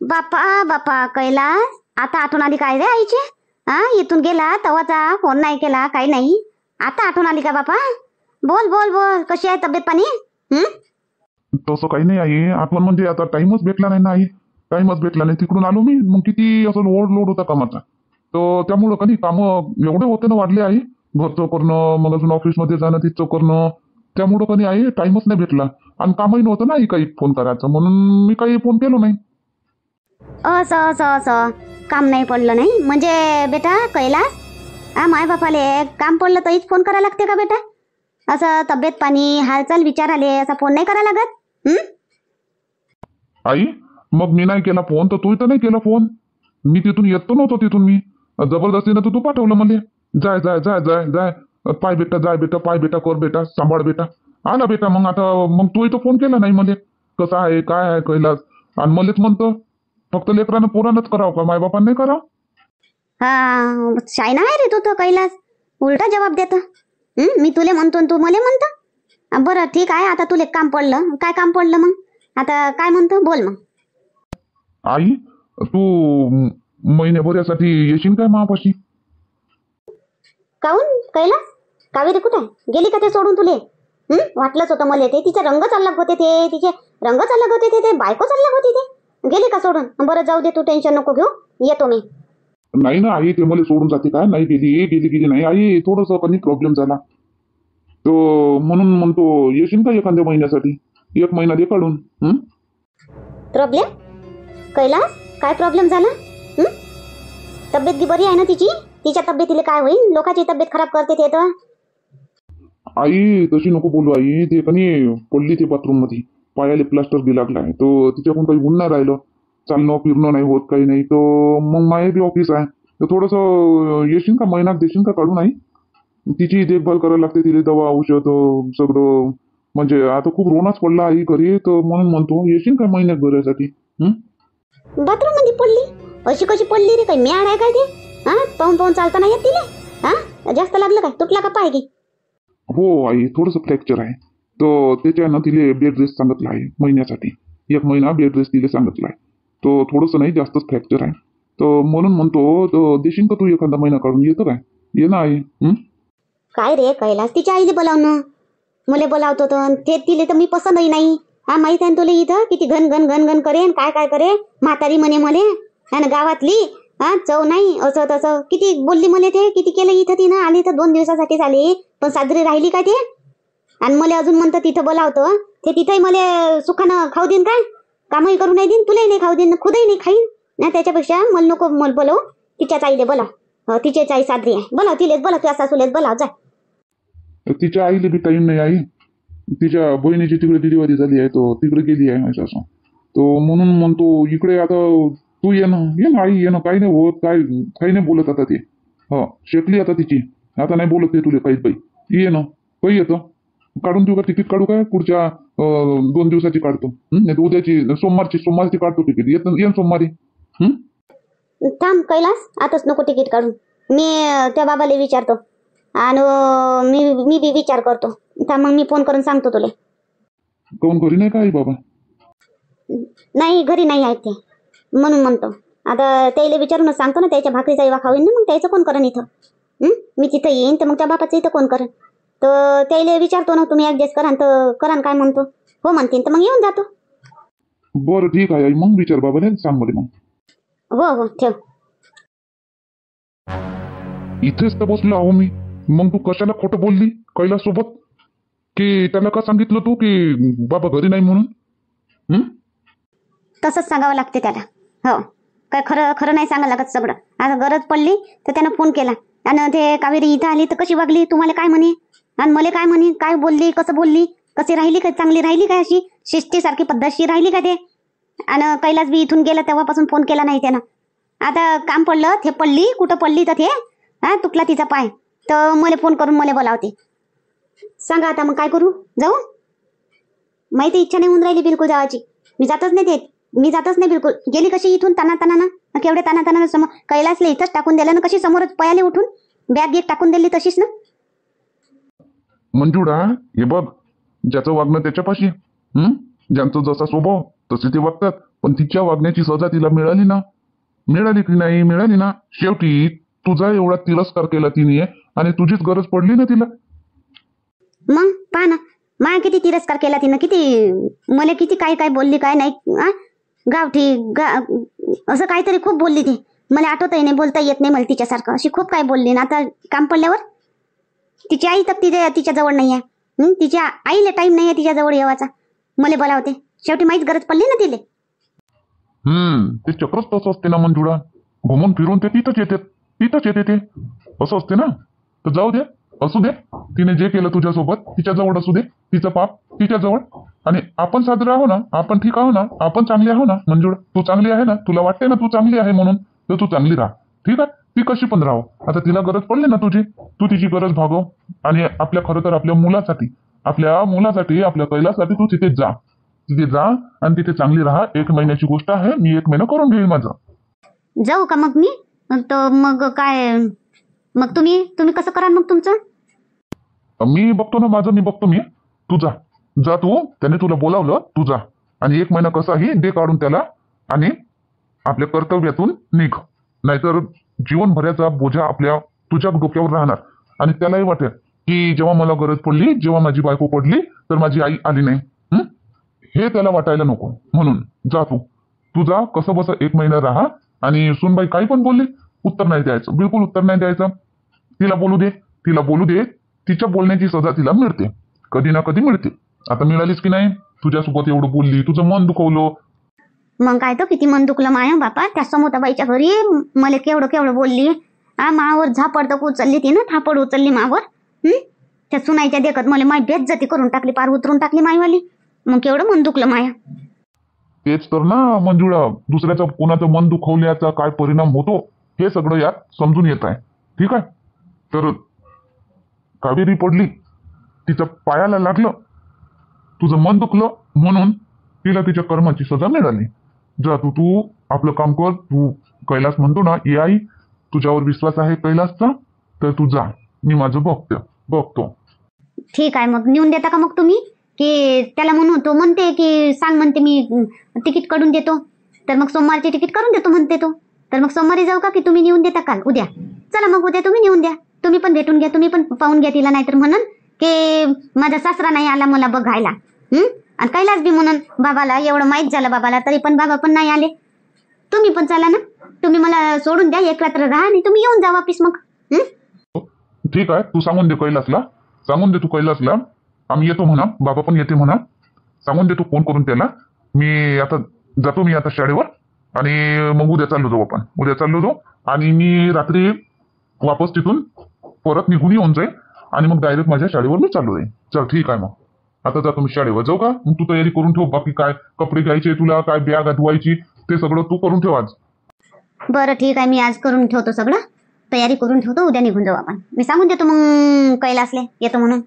बापा बापा कैलास, आता आठवण आली काय रे आईचे? इथून गेला तवाचा फोन नाही केला, काही नाही. आता आठवण आली का बापा? बोल बोल बोल, कशी आहे तब्येत पाणी? तसं काही नाही आई, आठवण म्हणजे आता टाइमच भेटला नाही ना आई. टाइमच भेटला नाही, तिकडून आलो मी. मग किती असं लोड होता कामाचा, तर त्यामुळं कधी कामं एवढे होते ना, वाढले आई. घरचं करणं, मग अजून ऑफिसमध्ये जाणं, तिथचं करणं. त्यामुळं कधी आई टाइमच नाही भेटला. आणि कामही नव्हतं ना आई काही फोन करायचं, म्हणून मी काही फोन केलो नाही. असं असं असं काम नाही पडलं नाही म्हणजे बेटा कैलास, माय बापाले काम पडलं तरीच फोन करायला लागते का बेटा? असं तब्येत पाणी हालचाल विचाराले असा फोन नाही करायला लागत? आई, मग मी नाही केला फोन तर तू तर नाही केला फोन. मी तिथून येतो नव्हतो, तिथून मी जबरदस्तीनं तर तू पाठवलं मला. जाय जाय जाय जाय जाय, पाय बेटा, जाय बेटा, पाय बेटा, कर बेटा, सांभाळ बेटा. आला बेटा. मग आता मग तू इथं फोन केला नाही मला. कसं आहे काय आहे कैलास? आणि मलाच म्हणतो फक्त लेकरानं पोरानंच करावं का, मायबापानं नाही करावं? शायना आहे रे तू तर कैलास, उलटा जबाब देतो. मी तुले म्हणतो आणि तू मले म्हणतो. बरं ठीक आहे, आता तुले काम पडलं, काय काम पडलं मग? आता काय म्हणतो बोल मग. आई, तू महिन्याभरासाठी येशील काय मापाशी? काहून कैलास? कावेरी कुठे गेली का ते सोडून तुले? वाटलंच होतं मला, ते तिचे रंग चालला होते, ते तिचे रंग चालला होते, ते बायको चालला होती, ते गेली का सोडून? बरं जाऊ दे, तू टेन्शन नको घेऊ, येतो मी. नाही ना आई, ते मला सोडून जाते काय? नाही गेली गेली गेली नाही आई, थोडंसं कधी प्रॉब्लेम झाला तो, म्हणून म्हणतो येशील का एखाद्या महिन्यासाठी? 1 महिना दे काढून. प्रॉब्लेम? कैलास, काय प्रॉब्लेम झाला? तब्येत गी बरी आहे ना तिची? तिच्या तब्येतीला काय होईल? लोकांची तब्येत खराब करते ते तर. आई तशी नको बोलू आई, ते कणी पडली ते बाथरूम मध्ये, पायाला प्लास्टर बी लागलाय, तो तिच्याकडून काही होऊन नाही राहिलं, चालणं फिरणं नाही होत, काही नाही. तो मग माये बी ऑफिस आहे, तर थोडंसं येशील का, महिन्यात देशील का काढून आई? तिची देखभाल करायला लागते, तिला दवा औषध सगळं. म्हणजे आता खूप रोनाच पडला आई घरी, तर म्हणून म्हणतो येशील का महिन्यात भरायसाठी? बाथरूम मध्ये पडली? अशी कशी पडली रे? काही म्याड आहे काय ते? पाहून पाहून चालता नाही येत तिला? जास्त लागलं काय? तुटला का पाय की? हो आई, थोडंसं फ्रॅक्चर आहे, तर त्याच्यानं तिला बेड रेस्ट सांगितलं आहे महिन्यासाठी. 1 महिना बेड रेस्ट तिला सांगितलं आहे. तो थोडंसं नाही, जास्तच फ्रॅक्चर आहे, तर म्हणून म्हणतो तर देशील का तू एखादा महिना काढून? येतं काय? ये ना आई. काय रे कैलास, तिच्या आईले बोलावणं, मुले बोलावतो तर ते तिले तर मी पसंतही नाही. माहित आहे ना तुला इथं किती घन घन घन घन करेन, काय काय करे म्हातारी म्हणे मले. आणि गावातली चव नाही, असं तसं किती बोलली मले, ते किती केलं इथं तिनं. आली तर 2 दिवसासाठीच आली, पण साजरी राहिली काय ते? आणि मला अजून म्हणतं तिथं बोलावतो, ते तिथंही मला सुखानं खाऊ देईन काय? कामही करू नाही देईन, तुलाही नाही खाऊ देईन, खुदही नाही खाईन ना. त्याच्यापेक्षा मला नको, मला बोलव तिच्याच आईले बोलाव. तिच्याच आई साजरी आहे, बोलाव तिलेच, बोलाव तुझ्या सासूलेच बोलाव, जाय. तिच्या आईला बी टाईम नाही आई, तिच्या बहिणीची तिकडे डिलिव्हरी झाली आहे, तो तिकडे गेली आहे असं. तो म्हणून म्हणतो इकडे आता तू ये ना आई, ये ना. काही नाही होत, काही नाही बोलत आता ते. शेकली आता तिची, आता नाही बोलत ते तुला काहीच बाई. ये ना, काही येतं काढून देऊ का? तिकीट काढू काय? पुढच्या 2 दिवसाची काढतो, नाही तर उद्याची, सोमवारची काढतो तिकीट. ये सोमवारी. थांब कैलास, आताच नको तिकीट काढून. मी त्या बाबाला विचारतो आणि मी बी विचार करतो. थांब, मग मी फोन करून सांगतो तुला. कोण घरी नाही का आई बाबा? नाही, घरी नाही आहेत ते, म्हणून म्हणतो. आता त्याला विचारूनच सांगतो ना, त्याच्या भाकरीचा इवा खावीन ना, मग त्याचं कोण करण इथं? मी तिथं येईन तर मग त्या बापाचं इथं कोण करण? तर त्याला विचारतो ना, तुम्ही ऍडजस्ट करान तर करान, काय म्हणतो? हो म्हणतील तर मग येऊन जातो. बरं ठीक आहे आई, मग विचार बाबाने, सांग मला मग. हो हो, ठेव. इथेच तर बसलो आहो मी. मग तू कशाला खोटं बोलली कैलास सोबत? की त्याला का सांगितलं तू की बाबा घरी नाही म्हणून? तसंच सांगावं लागते त्याला. हो, काय खरं खरं नाही सांगायला लागत सगळं. आता गरज पडली तर त्यानं फोन केला, आणि ते कावेरी इथं आली तर कशी वागली, तुम्हाला काय म्हणे आणि मला काय म्हणे, काय बोलली, कसं बोलली, कशी राहिली, काय चांगली राहिली काय, अशी शिस्तीसारखी पद्धतशीर राहिली का ते? आणि कैलास बी इथून गेला तेव्हापासून फोन केला नाही त्यानं. आता काम पडलं, ते पडली कुठं पडली तर ते तुटला तिचा पाय, तर मला फोन करून मला बोलावते. सांगा आता मग काय करू? जाऊ? माहिती इच्छा नाही होऊन राहिली बिलकुल जावाची. मी जातच नाही बिलकुल. गेली कशी इथून ताना केवढे ताना समोर कैलासला इथंच टाकून दिलं ना, कशी समोरच पयाले उठून बॅग गिग टाकून दिली तशीच ना. मंजुळा, हे बघ, ज्याचं वागणं त्याच्यापाशी, ज्यांचा जसा स्वभाव तसे ते वागतात, पण तिच्या वागण्याची सजा तिला मिळाली ना? मिळाली की नाही? मिळाली ना. शेवटी तुझा एवढा तिरस्कार केला तिने आणि तुझीच गरज पडली ना तिला. मग पहा ना, माया किती तिरस्कार केला तिनं, किती मला किती काय काय बोलली काय नाही. गावठी असं काहीतरी खूप बोलली ती. मला आठवतही नाही, बोलता येत नाही मला तिच्यासारखं. अशी खूप काय बोलली ना. आता काम पडल्यावर तिची आई तर तिच्या जवळ नाही आहे. तिच्या आईला टाइम नाही आहे तिच्या जवळ येवाचा. मला बोलावते. शेवटी माहीच गरज पडली ना तिले. ते चक्रच तसं असते ना मंजुळा. घुमून फिरून ते तिथंच येते ते. असं असते ना. तर जाऊ दे, असू दे. तिने जे केलं तुझ्यासोबत तिच्याजवळ असू दे. तिचं पाप तिच्याजवळ. आणि आपण साजरे आहो ना, आपण ठीक आहो ना, आपण चांगले आहो ना मंजुळा. तू चांगली आहे ना, तुला वाटते ना तू चांगली आहे म्हणून, तर तू चांगली राहा. ठीक आहे. ती कशी पण राहो. आता तिला गरज पडली ना तुझी, तू तिची गरज भागव. आणि खरं तर आपल्या मुलासाठी आपल्या कैलासाठी तू तिथे जा आणि तिथे चांगली राहा. 1 महिन्याची गोष्ट आहे, मी 1 महिना करून घेईल माझं. जाऊ का मग मी? तर मग काय, मग तुम्ही कसं कराल मग तुमचं? मी बघतो ना माझं, मी बघतो. तू जा तू. त्याने तुला बोलावलं, तू जा. आणि 1 महिना कसाही दे काढून त्याला आणि आपल्या कर्तव्यातून निघ. नाहीतर जीवनभराचा बोजा तुझ्या डोक्यावर राहणार. आणि त्यालाही वाटेल की जेव्हा मला गरज पडली, जेव्हा माझी बायको पडली, तर माझी आई आली नाही. हे त्याला वाटायला नको. म्हणून जा तू जा. कसं बसं 1 महिना राहा. आणि सुनबाई काही पण बोलली, उत्तर नाही द्यायचं, बिलकुल उत्तर नाही द्यायचं. तिला बोलू दे. तिच्या बोलण्याची सजा तिला मिळते, कधी ना कधी मिळते. आता मिळालीच की नाही? तुझ्यासोबत एवढं बोलली, तुझं मन दुखवलं. मग काय तो किती मन दुखलं माया बापा. त्या समोताबाईच्या घरी मला केवढं बोलली. मावर झापड तर उचलली तिनं, थापड उचलली मावर. त्या सुनाईच्या देखत मला माय बेइज्जती करून टाकली, पार उतरून टाकली मायवाली. मग केवढं मन दुखलं माया. तेच तर ना मंजुळा, दुसऱ्याचं कोणाचं मन दुखवल्याचा काय परिणाम होतो हे सगळं यात समजून येत आहे. ठीक आहे. तर कावेरी पडली, तिच्या पायाला लागलं, तुझं मन दुखलं, म्हणून तिला तिच्या कर्माची सजा मिळाली. जा तू आपलं काम कर. तू कैलास म्हणतो ना, ये आई तुझ्यावर विश्वास आहे कैलासचा, तर तू जा. मी माझं बघतो. ठीक आहे. मग नेऊन देता का मग तुम्ही? की त्याला म्हणते की सांग म्हणते मी तिकीट काढून देतो. तर मग सोमवारची तिकीट काढून देतो म्हणते तो. तर मग सोमवारी जाऊ का की तुम्ही नेऊन देता काल उद्या? चला मग उद्या तुम्ही नेऊन द्या. तुम्ही पण भेटून घ्या, तुम्ही पण पाहून घ्या तिला. नाहीतर म्हणून की माझा सासरा नाही आला मला बघायला. आणि कैलास बी म्हणून बाबाला एवढं माहीत झालं बाबाला, तरी पण बाबा पण नाही आले. तुम्ही पण चला ना. तुम्ही मला सोडून द्या, 1 रात्र राहा आणि तुम्ही येऊन जा वापिस मग. ठीक आहे. तू सांगून दे कैलासला, आम्ही येतो म्हणा, बाबा पण येते म्हणा. सांगून दे तू फोन करून त्याला. मी आता शाळेवर. आणि मग उद्या चाललो जाऊ. आणि मी रात्री वापस तिथून परत निघून येऊन जाईल. आणि मग डायरेक्ट माझ्या शाळेवर मी चालू जाईल. चल ठीक आहे. मग आता जातो मी शाळेवर. जाऊ का? मग तू तयारी करून ठेव. बाकी काय कपडे घ्यायचे तुला, काय बॅग धुवायची, ते सगळं तू करून ठेव आज. बरं ठीक आहे. मी आज करून ठेवतो सगळं, तयारी करून ठेवतो. उद्या निघून जाऊ आपण. मी सांगून देतो मग कैलासले येतो म्हणून.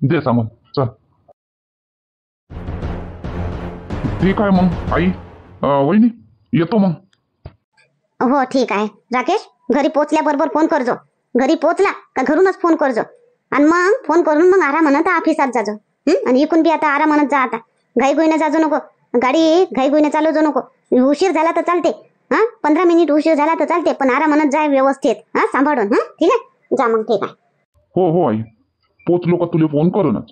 दे सांगून. चल ठीक आहे मग आई. वहिनी येतो मग. हो ठीक आहे. राकेश, घरी पोचल्याबरोबर फोन करजो. घरी पोचला का घरूनच फोन करजो. आणि मग फोन करून मग आरामानं ऑफिसात जाजो. आणि इकून बी आता आरामानं जा. आता घाईघोईनं जाजो नको. गाडी घाईघोईनं चालवजो नको. उशीर झाला तर चालते. 15 मिनिट उशीर झाला तर चालते, पण आरामानं जाय व्यवस्थित. सांभाळून. ठीक आहे. जा मग. ठीक आहे. हो आई. पोचलो का तुला फोन करूनच.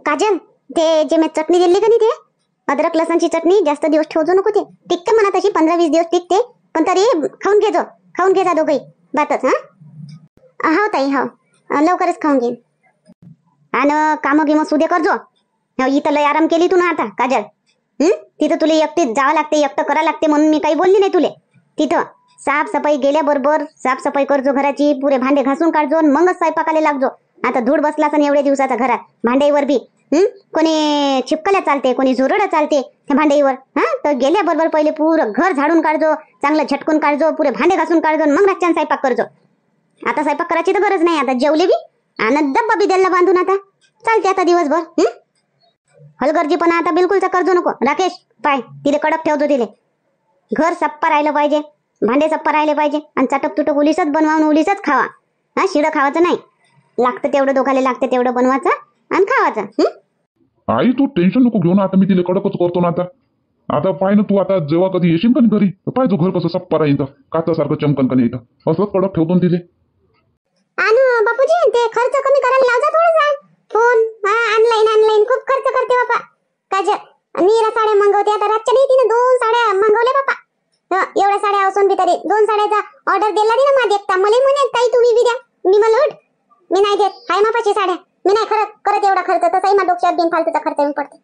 काजल, ते जे मी चटणी दिली का नाही, ते अद्रक लसणची चटणी जास्त दिवस ठेवजो नको. ते टिकते म्हणा तशी 15-20 दिवस टिकते, पण तरी खाऊन घे जा दोघंही बातच. हो ताई, हो लवकरच खाऊन घेईन. आणि कामं गिमं सुदे करजो. इथं लय आराम केली तू ना आता काजल. तिथं तुला एकटीच जावं लागते, एकटं करावं लागते, म्हणून मी काही बोलली नाही तुले. तिथं साफसफाई गेल्याबरोबर साफसफाई करजो घराची. पुरे भांडे घासून काढजो, मगच स्वयंपाकाला लागजो. आता धूळ बसला असं एवढ्या दिवसाचा घरात भांड्यावर बी. कोणी छिपकल्या चालते, कोणी झुरडं चालते त्या भांड्यावर. तर गेल्याबरोबर पहिले पुरं घर झाडून काढजो, चांगलं झटकून काढजो, पुरे भांडे घासून काढजो, मग रातच्यान स्वयंपाक करजो. आता स्वयंपाक करायची तर गरज नाही. आता जेवले बी आणि डब्बा बी द्यायला बांधून आता चालते आता दिवसभर. हलगर्जीपणा आता बिलकुलचा करजो नको. राकेश पाय, तिले कडक ठेवजो. तिले घर सप्पा राहिलं पाहिजे, भांडे सप्पा राहिले पाहिजे. आणि चाटक तुटक उलीसच बनवावून उलीसच खावा. शिळं खावायचं नाही. लागतं तेवढं, दोघाला लागतं तेवढं बनवायचं आणि खावायचं. आई तू टेन्शन नको घेऊ ना. आता मी तिला कडकच करतो ना. आता आता पाय ना तू, आता जेव्हा कधी येशील का घरी पाहिजे घर कसं सप्पा राहील, काचासारखं चमकन का नाही इथं असंच कडक ठेवतो तिथे. आणि बापूजी ते खर्च कमी करायला लावजा थोडासा फोन. ऑनलाईन खूप खर्च करते बापा. काजल नीरा साड्या मागवते, आता रातच्या नाही तिने 2 साड्या मागवल्या बापा. एवढ्या साड्या असून बी तरी 2 साड्याचा ऑर्डर दिला ना माझी एकटा. मला म्हणे ताई तुम्ही बी द्या. मी मला मी नाही देत, हाय मापाची साड्या. मी नाही खरं करत एवढा खर्च, तसाही माझ्या डोक्यात बिन फालतूचा खर्च मी पडते.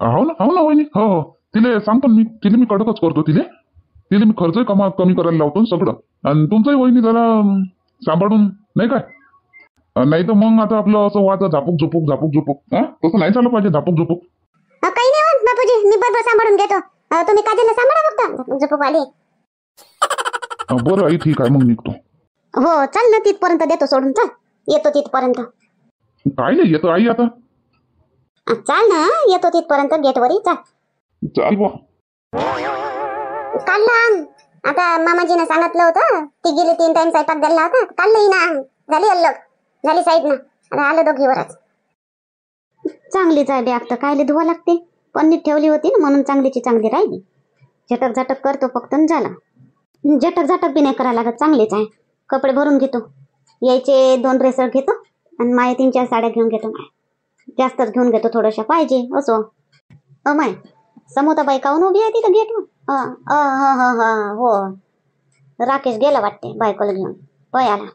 हो ना वहिनी, हो तिले सांगतो मी, तिले मी कडकच करतो. तिले मी खर्च कमी करायला लावतो सगळं. आणि तुमचंही वहिनी जरा सांभाळून, नाही काय? नाही तर मग आता आपलं असं वाटतं झापूक झुपूक तसं नाही चाललं पाहिजे, झापूक झुपूक. काही नाही होत बापूजी, मी बरोबर सांभाळून घेतो. तुम्ही काजलला सांभाळा फक्त झोपूक आली. बरं आई ठीक आहे, मग निघतो. हो चल ना, तिथपर्यंत देतो सोडून. चल येतो तिथपर्यंत. काय नाही येतो आई आता. चाल ना, येतो तिथपर्यंत गेटवरी. चाल बा. काढला अंग. आता मामाजीने सांगितलं होतं, ती गेली 3 टाइम स्वयंपाक द्यायला होता. काढलं ना अंग, झाली अलग, झाली साईड ना. आता आलं दोघीवरच. चांगलीच आहे बॅग, तर कायले धुवा लागते. पन्नीत ठेवली होती ना म्हणून चांगलीची चांगली राहिली. झटक झटक करतो फक्त झाला. झटक बी नाही करायला लागत, चांगलीच आहे. कपडे भरून घेतो. यायचे 2 ड्रेसर घेतो आणि माय 3-4 साड्या घेऊन घेतो. माय जास्तच घेऊन घेतो, थोड्याशा पाहिजे असो. माय समोताबाई काहून उभी आहे तिथं गेटवर? हो राकेश गेला वाटते बायकोला घेऊन. पय आला.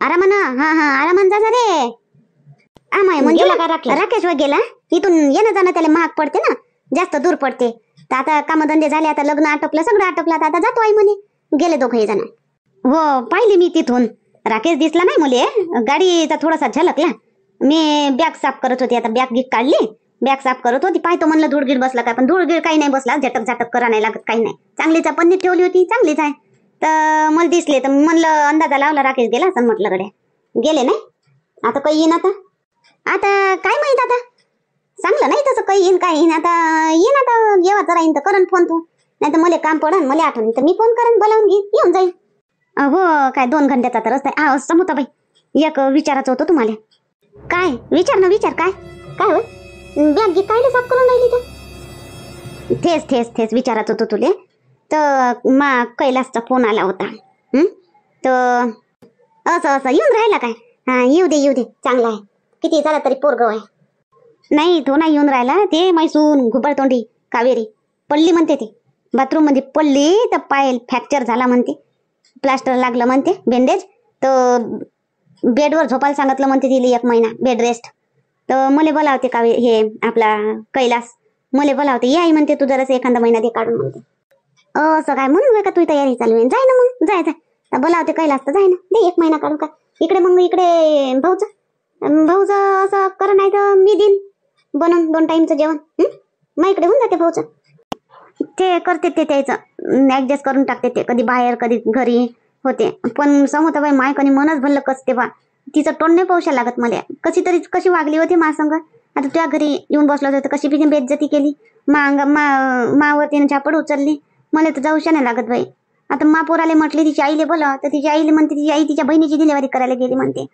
आरामान. आरामान जा रे. माय म्हणजे राकेश वर गेला. इथून येणं जाणं त्याला महाग पडते ना, जास्त दूर पडते. तर आता कामधंदे झाले, आता लग्न आटपलं, सगळं आटपलं, आता जातो आई म्हणे. गेले दोघंही जण. हो पाहिली मी तिथून. राकेश दिसला नाही मुले, गाडीचा थोडासा झलकला. मी बॅग साफ करत होती, आता बॅग गीक काढली, बॅग साफ करत होती. पाहतो म्हणलं धूळगीर बसला काय, पण धूळगीर काही नाही बसला. झटक करा नाही लागत, काही नाही. चांगलीचा पन्नीत ठेवली होती, चांगलीच आहे. तर मला दिसले तर म्हणलं अंदाजा लावला राकेश गेला असं, म्हटलं गड्या गेले नाही. आता काही येईन, आता काय माहित. आता चांगलं नाही तसं काही येईन, काय येईन आता. येईन आता जेव्हा राहीन तर करन फोन तू. नाही तर मला काम पडन, मला आठवण तर मी फोन करेन, बोलावून घेईन, येऊन जाईल. हो काय 2 घंट्याचा तर रस्ता आहे. समोताबाई एक विचारायचं होतं तुम्हाला. काय विचार ना, विचार. काय हो? बॅग काय साफ करून राहिली तर तेच विचारायचं होतं तुले. तर कैलासचा फोन आला होता. तर असं येऊन राहिला काय? येऊ दे चांगला आहे. किती झाला तरी पोरगं आहे. नाही तो नाही येऊन राहिला. ते मैसून घुबडतोंडी कावेरी पडली म्हणते, ती बाथरूम मध्ये पडली तर पाय फ्रॅक्चर झाला म्हणते, प्लास्टर लागलं म्हणते, बँडेज. तर बेडवर झोपायला सांगितलं म्हणते तिला 1 महिना बेड रेस्ट. तर मला बोलावते कावे हे आपला कैलास, मला बोलावते ये आई म्हणते, तू जरासं एखादा महिना दे काढून म्हणते. असं काय म्हणून का तुझी तयारी चालू आहे? जाय ना मग, जाय बोलावते कैलास तर जाय ना, दे 1 महिना काढून. काय इकडे मग इकडे भाऊचं असं कर, नाही तर मी देईन बनवून 2 टाइमचं जेवण. मग इकडे होऊन जाते भाऊचं. ते करते ते त्याचं ऍडजस्ट करून टाकते ते, कधी बाहेर कधी घरी होते. पण समोताबाई माय कधी मनच भरलं कसते बा. तिचं तोंड नाही पाहू लागत मला. कशी वागली होती माझ्यासंग. आता तुझ्या घरी येऊन बसलं होतं, कशी बी बेइज्जती केली मावरतीनं झापड उचलली. मला तर जाऊशा नाही लागत बाई. आता पोराले म्हटली तिच्या आईले बोला, तर तिच्या आईले म्हणते तिची आई तिच्या बहिणीची डिलिव्हरी करायला गेली म्हणते.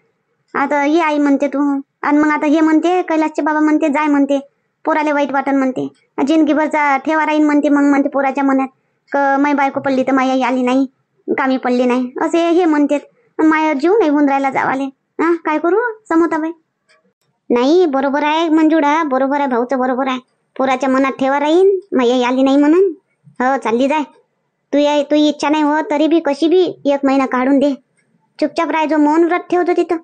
आता ये आई म्हणते तू. आणि मग आता हे म्हणते कैलासचे बाबा म्हणते जाय म्हणते, पोराले वाईट वाटन म्हणते, जिंदगीभरचा ठेवा राहीन म्हणते. मग म्हणते पोराच्या मनात क माई बायको पडली तर माई आई आली नाही, कामी पडली नाही, असे हे म्हणते. माया जीव नाही होऊन राहिला जावाले. काय करू समोताबाई? नाही बरोबर आहे मंजुळा, बरोबर आहे भाऊचं, बरोबर आहे. पोराच्या मनात ठेवा राहीन, माई आई आली नाही म्हणून. हो चालली जाय. तू इच्छा नाही हो तरी बी कशी बी 1 महिना काढून दे. चुपचाप राहायचो, मौन व्रत ठेवतो तिथं.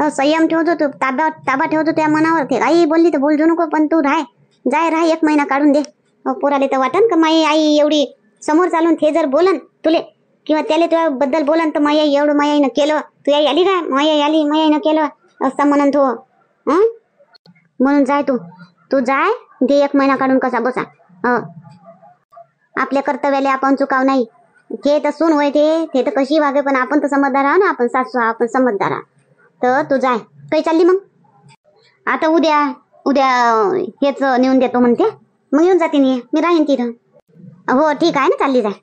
संयम ठेवतो तू, ताबा ठेवतो त्या मनावर. ते आई बोलली तर बोलजो नको, पण तू राह 1 महिना काढून दे. पोराले तर वाटन का माई आई एवढी समोर चालून ते जर बोलन तुले किंवा त्याला तुझ्या बद्दल बोलन तर माई आई एवढं माई आईनं केलं, तू आई आली काय, माई आई आली, माई आईनं केलं असं म्हणून तो. म्हणून जाय तू जाय, दे 1 महिना काढून कसा बसा. आपल्या कर्तव्याला आपण चुकाव नाही. ते तर सून होय, ते तर कशी वागे, पण आपण तर समजदार आहो ना. आपण सासू आपण समजदार आहो. तर तू जाय. काही चालली मग? आता उद्या हेच नेऊन देतो म्हणते, मग येऊन जाते मी राहीन तिथं. हो ठीक आहे ना, चालली जाय.